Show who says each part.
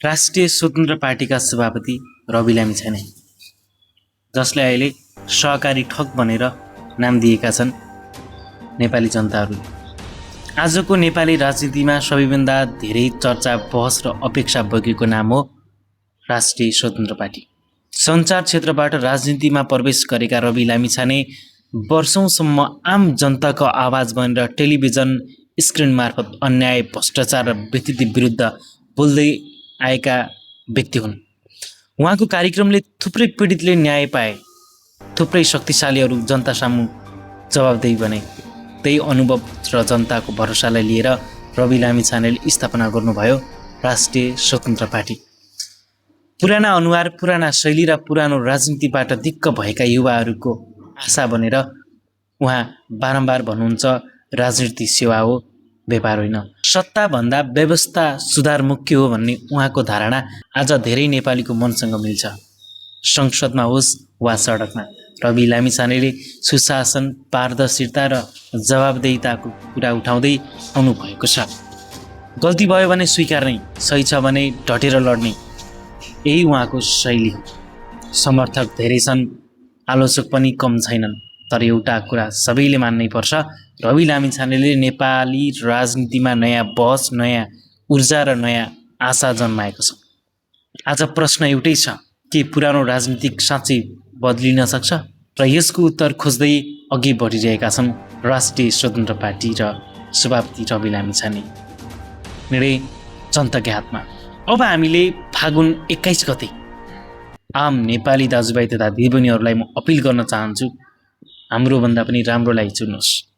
Speaker 1: राष्ट्रिय स्वतन्त्र पार्टीका सभापति रवि लामिछाने, जसले अहिले सहकारी ठग भनेर नाम दिएका छन् नेपाली जनताहरूले। आजको नेपाली राजनीतिमा सबैभन्दा धेरै चर्चा, बहस र अपेक्षा बोकेको नाम हो राष्ट्रिय स्वतन्त्र पार्टी। सञ्चार क्षेत्रबाट राजनीतिमा प्रवेश गरेका रवि लामिछाने वर्षौंसम्म आम जनताको आवाज बनेर टेलिभिजन स्क्रिन मार्फत अन्याय, भ्रष्टाचार र व्यक्ति विरुद्ध बोल्दै आएका व्यक्ति हुन्। उहाँको कार्यक्रमले थुप्रै पीडितले न्याय पाए, थुप्रै शक्तिशालीहरू जनता सामु जवाबदेही बने। त्यही अनुभव र जनताको भरोसालाई लिएर रवि लामिछानेले स्थापना गर्नुभयो राष्ट्रिय स्वतन्त्र पार्टी। पुराना अनुहार, पुराना शैली र पुरानो राजनीतिबाट दिक्क भएका युवाहरूको आशा बनेर उहाँ बारम्बार भन्नुहुन्छ, राजनीति सेवा हो, व्यापार होइन। सत्ताभन्दा व्यवस्था सुधार मुख्य हो भन्ने उहाँको धारणा आज धेरै नेपालीको मनसँग मिल्छ। संसदमा होस् वा सडकमा रवि लामिछानेले सुशासन, पारदर्शिता र जवाबदेहिताको कुरा उठाउँदै आउनु भएको छ। गल्ती भयो भने स्वीकार्ने, सही छ भने ढटेर लड्ने, यही उहाँको शैली हो। समर्थक धेरै छन्, आलोचक पनि कम छैनन्, तर एउटा कुरा सबैले मान्नै पर्छ, रवि लामिछानेले नेपाली राजनीतिमा नयाँ बहस, नयाँ ऊर्जा र नयाँ आशा जन्माएको छ। आज प्रश्न एउटै छ, के पुरानो राजनीतिक साँच्चै बदलिन सक्छ? र यसको उत्तर खोज्दै अघि बढिरहेका छन् राष्ट्रिय स्वतन्त्र पार्टी र सभापति रवि लामिछाने। निर्णय जनताकै हातमा। अब हामीले फागुन 21 गते आम नेपाली दाजुभाइ तथा दिदीबहिनीहरूलाई म अपिल गर्न चाहन्छु, हाम्रो भन्दा पनि राम्रोलाई चुन्नुहोस्।